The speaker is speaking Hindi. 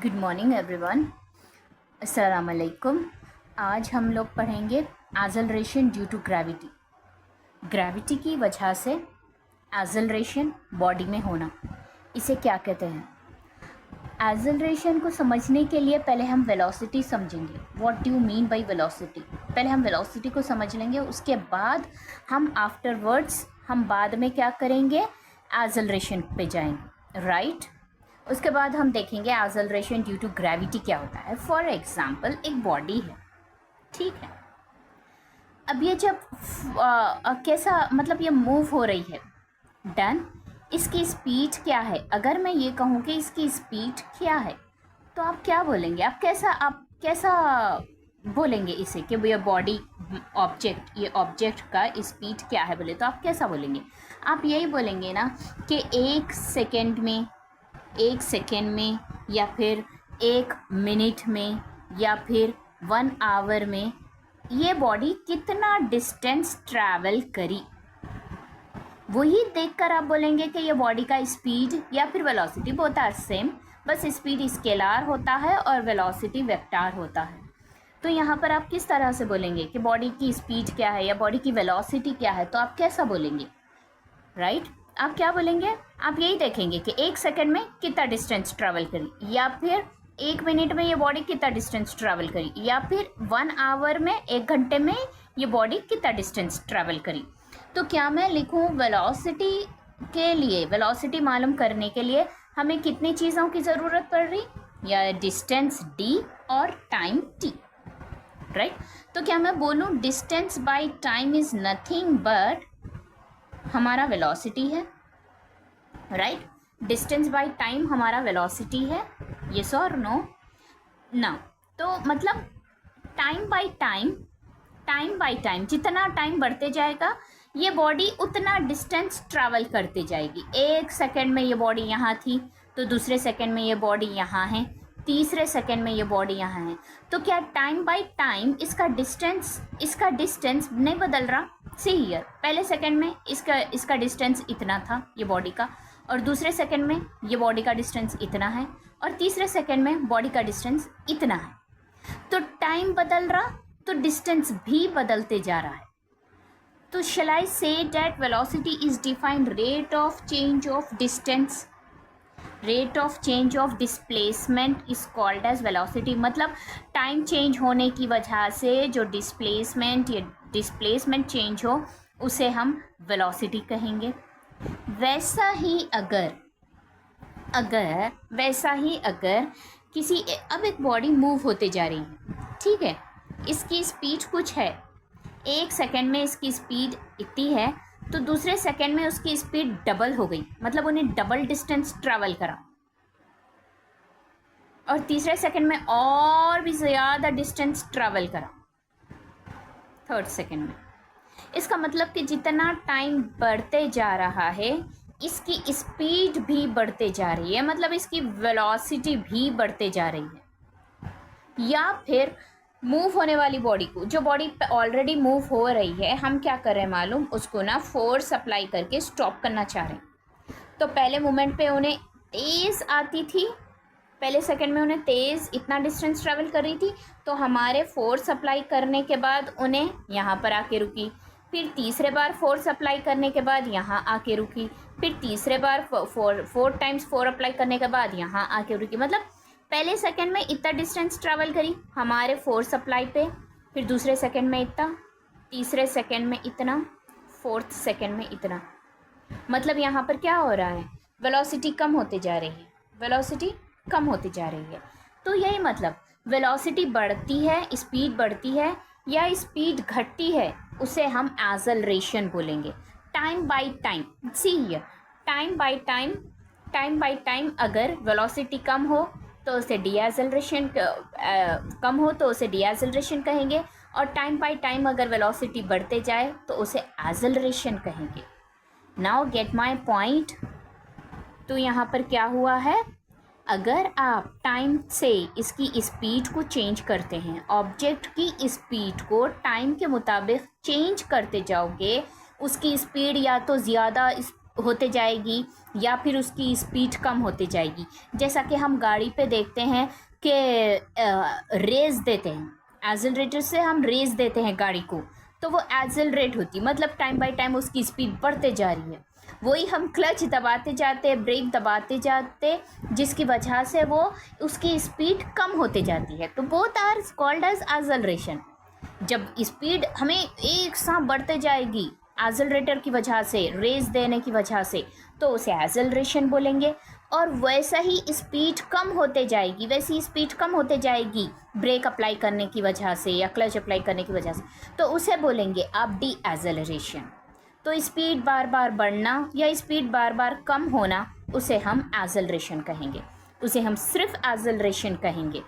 Good morning everyone. अस्सलाम वालेकुम। आज हम लोग पढ़ेंगे acceleration due to gravity. Gravity की वजह से एक्सेलरेशन बॉडी में होना, इसे क्या कहते हैं? एक्सेलरेशन को समझने के लिए पहले हम वेलोसिटी समझेंगे। What do you mean by velocity? पहले हम वेलोसिटी को समझ लेंगे, उसके बाद हम आफ्टरवर्ड्स हम बाद में क्या करेंगे, एक्सेलरेशन पे जाएंगे, राइट? उसके बाद हम देखेंगे एक्सेलरेशन ड्यू टू ग्रेविटी क्या होता है। फॉर एग्जांपल, एक बॉडी है, ठीक है। अब ये जब कैसा मतलब ये मूव हो रही है, डन। इसकी स्पीड क्या है? अगर मैं ये कहूँ कि इसकी स्पीड क्या है, तो आप क्या बोलेंगे? आप कैसा बोलेंगे इसे कि ये बॉडी ये ऑब्जेक्ट का स्पीड क्या है बोले, तो आप कैसा बोलेंगे? आप यही बोलेंगे ना कि एक सेकेंड में या फिर 1 मिनट में या फिर 1 आवर में ये बॉडी कितना डिस्टेंस ट्रैवल करी, वही देखकर आप बोलेंगे कि ये बॉडी का स्पीड या फिर वेलोसिटी, बोथ आर सेम, बस स्पीड स्केलर होता है और वेलोसिटी वेक्टर होता है। तो यहाँ पर आप किस तरह से बोलेंगे कि बॉडी की स्पीड क्या है या बॉडी की वेलोसिटी क्या है, तो आप कैसा बोलेंगे, राइट? आप क्या बोलेंगे? आप यही देखेंगे कि 1 सेकेंड में कितना डिस्टेंस ट्रैवल करी, या फिर 1 मिनट में ये बॉडी कितना डिस्टेंस ट्रैवल करी, या फिर 1 आवर में 1 घंटे में ये बॉडी कितना डिस्टेंस ट्रैवल करी। तो क्या मैं लिखूं वेलोसिटी के लिए, वेलोसिटी मालूम करने के लिए हमें कितनी चीज़ों की ज़रूरत पड़ रही, या डिस्टेंस d और टाइम t, राइट? तो क्या मैं बोलूं distance by time is nothing but हमारा वेलोसिटी है, राइट? डिस्टेंस बाय टाइम हमारा वेलोसिटी है, यस और नो? ना। तो मतलब टाइम बाय टाइम जितना टाइम बढ़ते जाएगा ये बॉडी उतना डिस्टेंस ट्रैवल करते जाएगी। 1 सेकेंड में ये बॉडी यहाँ थी, तो दूसरे सेकेंड में ये बॉडी यहाँ है, तीसरे सेकेंड में ये बॉडी यहाँ है। तो क्या टाइम बाय टाइम इसका डिस्टेंस नहीं बदल रहा? सी हियर, पहले सेकेंड में इसका डिस्टेंस इतना था ये बॉडी का, और दूसरे सेकेंड में ये बॉडी का डिस्टेंस इतना है, और तीसरे सेकेंड में बॉडी का डिस्टेंस इतना है। तो टाइम बदल रहा तो डिस्टेंस भी बदलते जा रहा है। तो shall I say that velocity is defined rate of change of distance, rate of change of displacement is called as velocity। मतलब टाइम चेंज होने की वजह से जो डिस्प्लेसमेंट चेंज हो उसे हम वेलोसिटी कहेंगे। वैसा ही अगर किसी अब एक बॉडी मूव होते जा रही है, ठीक है, इसकी स्पीड कुछ है, 1 सेकेंड में इसकी स्पीड इतनी है, तो दूसरे सेकेंड में उसकी स्पीड डबल हो गई, मतलब उन्हें डबल डिस्टेंस ट्रैवल करा, और तीसरे सेकेंड में और भी ज़्यादा डिस्टेंस ट्रैवल करा 3rd सेकेंड में। इसका मतलब कि जितना टाइम बढ़ते जा रहा है इसकी स्पीड भी बढ़ते जा रही है, मतलब इसकी वेलोसिटी भी बढ़ते जा रही है। या फिर मूव होने वाली बॉडी को, जो बॉडी ऑलरेडी मूव हो रही है, हम क्या कर रहे हैं मालूम, उसको ना फोर्स अप्लाई करके स्टॉप करना चाह रहे हैं। तो पहले मोमेंट पे उन्हें तेज़ आती थी, पहले सेकंड में उन्हें तेज़ इतना डिस्टेंस ट्रैवल कर रही थी, तो हमारे फोर्स अप्लाई करने के बाद उन्हें यहाँ पर आके रुकी, फिर तीसरे बार फोर्स अप्लाई करने के बाद यहाँ आके रुकी, फिर तीसरे बार 4 टाइम्स 4 अप्लाई करने के बाद यहाँ आके रुकी। मतलब पहले सेकंड में इतना डिस्टेंस ट्रैवल करी हमारे फोर्स अप्लाई पे, फिर दूसरे सेकंड में इतना, तीसरे सेकंड में इतना, 4th सेकंड में इतना। मतलब यहाँ पर क्या हो रहा है, वेलोसिटी कम होते जा रही है, वेलोसिटी कम होती जा रही है। तो यही मतलब वेलोसिटी बढ़ती है, स्पीड बढ़ती है या स्पीड घटती है, उसे हम एक्सेलरेशन बोलेंगे। Time by time, see here, time by time अगर वेलोसिटी कम हो तो उसे डीएक्सेलरेशन, कम हो तो उसे डीएक्सेलरेशन कहेंगे, और टाइम बाय टाइम अगर वेलोसिटी बढ़ते जाए तो उसे एक्सेलरेशन कहेंगे। Now get my point. तो यहाँ पर क्या हुआ है, अगर आप टाइम से इसकी स्पीड को चेंज करते हैं, ऑब्जेक्ट की स्पीड को टाइम के मुताबिक चेंज करते जाओगे, उसकी स्पीड या तो ज़्यादा होते जाएगी या फिर उसकी स्पीड कम होती जाएगी। जैसा कि हम गाड़ी पे देखते हैं कि रेस देते हैं, एक्सेलरेटर से हम रेस देते हैं गाड़ी को, तो वो एक्सेलरेट होती, मतलब टाइम बाय टाइम उसकी स्पीड बढ़ते जा रही है। वही हम क्लच दबाते जाते, ब्रेक दबाते जाते, जिसकी वजह से वो उसकी स्पीड कम होते जाती है। तो both are called as acceleration. जब स्पीड हमें एक साथ बढ़ते जाएगी एक्सेलरेटर की वजह से, रेस देने की वजह से, तो उसे एक्सेलरेशन बोलेंगे। और वैसा ही स्पीड कम होते जाएगी, वैसी स्पीड कम होते जाएगी ब्रेक अप्लाई करने की वजह से या क्लच अप्लाई करने की वजह से, तो उसे बोलेंगे आप डी एक्सेलरेशन। तो स्पीड बार बार बढ़ना या स्पीड बार बार कम होना, उसे हम एक्सेलरेशन कहेंगे, उसे हम सिर्फ एक्सेलरेशन कहेंगे।